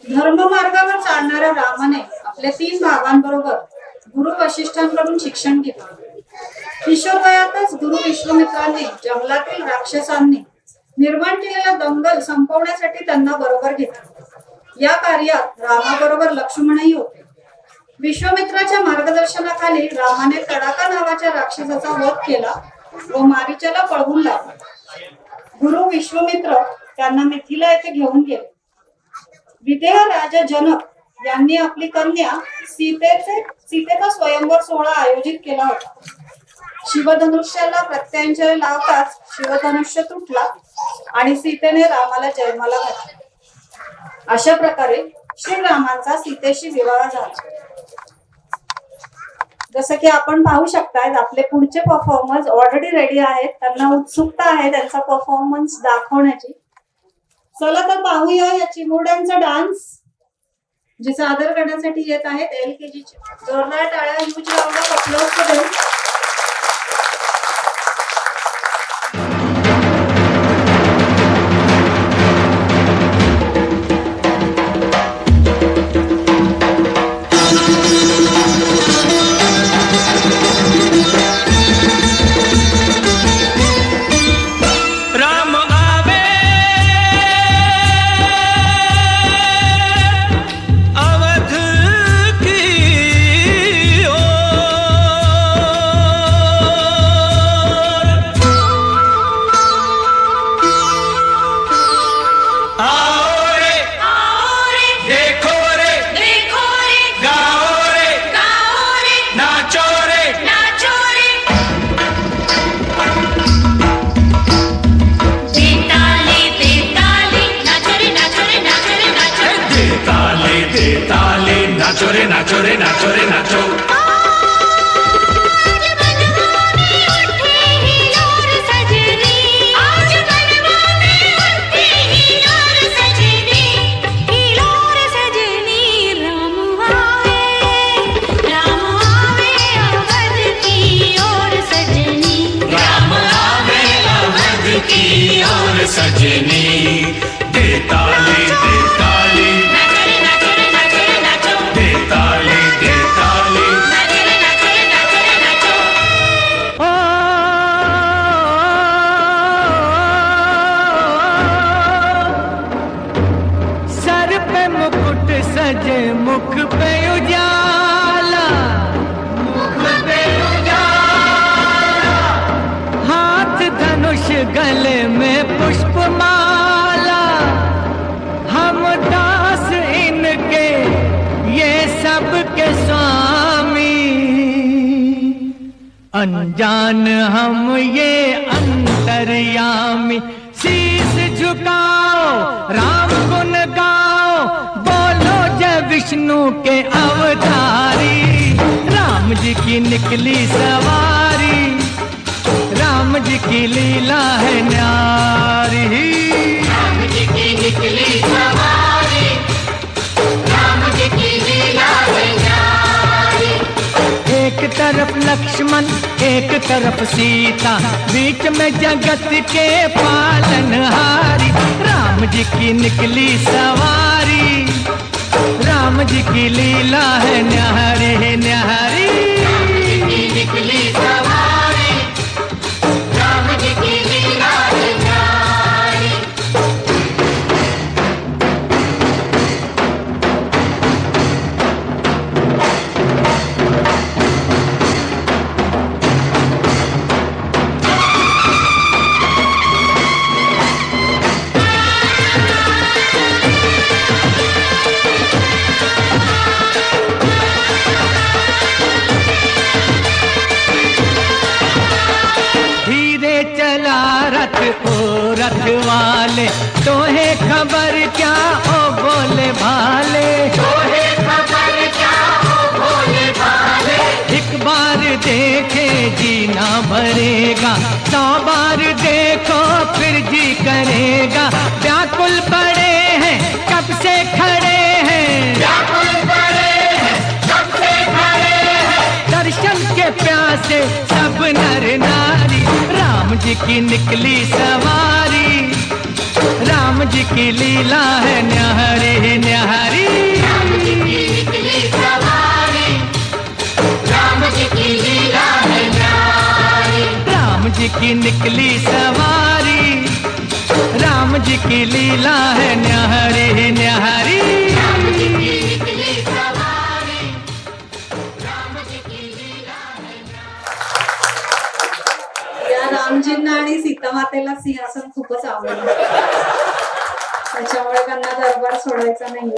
धर्म मार्गावर चालणाऱ्या रामाने आपल्या 3 भावांबरोबर गुरु वशिष्ठांकडून शिक्षण घेतले. किशोरवयातच गुरु विश्वामित्रांनी जंगलातील राक्षसांनी निर्माण केलेला दंगल संपवण्यासाठी त्यांना बरोबर घेतले. या कार्यात रामाबरोबर लक्ष्मणही होते. विश्वामित्राच्या मार्गदर्शनाखाली रामाने तडाका नावाच्या राक्षसाचा वध केला व मारीचाला पळवून लावला. गुरु विश्वामित्र त्यांना मिथिला येथे घेऊन गेले. विदेह राजा जनक यांनी आपली कन्या सीतेचा स्वयंवर सोहळा आयोजित केला होता. शिवधनुष्याला प्रत्यंजय लावताच शिवधनुष्य तुटला आणि सीतेने रामाला जन्माला घातला. अशा प्रकारे श्रीरामांचा सीतेशी विवाह झाला. जसं की आपण पाहू शकताय आपले पुढचे परफॉर्मन्स ऑलरेडी रेडी आहेत. त्यांना उत्सुकता आहे त्यांचा परफॉर्मन्स दाखवण्याची. चला तर पाहूया या चिमुरड्यांचा डान्स जे सादर करण्यासाठी येत आहेत LKG चे. जोरदार टाळ्या ह्यूज राऊंड ऑफ अप्लॉज करून नाचो रे नाचो रे नाचो. सजनी दे ताली दे ताली सजे मुख पे उजाला, मुख पे उजाला, हाथ धनुष गले में पुष्पमाला, हम दास इनके ये सब के स्वामी, अनजान हम ये अंतर्यामी, शीश झुकाओ राम गुण गाओ, बोलो जय विष्णु के अवतारी, राम जी की निकली सवारी, राम जी की लीला है न्यारी, राम जी की निकली सवारी, राम जी की लीला है न्यारी। एक तरफ लक्ष्मण एक तरफ सीता, बीच में जगत के पालनहारी, राम जी की निकली सवारी, राम जी की लीला है न्यारी है न्यारी, राम जी की निकली सवारी, राम जी की लीला है न्यारी। ओ रथ वाले तोहे खबर क्या ओ बोले भाले, तोहे खबर क्या ओ भोले भाले, एक बार देखे जीना भरेगा, 100 बार देखो फिर जी करेगा, व्याकुल पड़े हैं कब से खड़े हैं, व्याकुल पड़े हैं कब से खड़े हैं, दर्शन के प्यासे सब नर नारी, राम जी की निकली सवारी, राम जी की लीला है न्यारी न्यारी। की निकली सवारी, राम जी की लीला है न्यारी न्यारी। राम जी की निकली सवारी, राम जी की लीला है या रामजींना आणि सीतामातेला सिंहासन खूपच आवडलं, त्याच्यामुळे त्यांना दरबार सोडायचा नाही।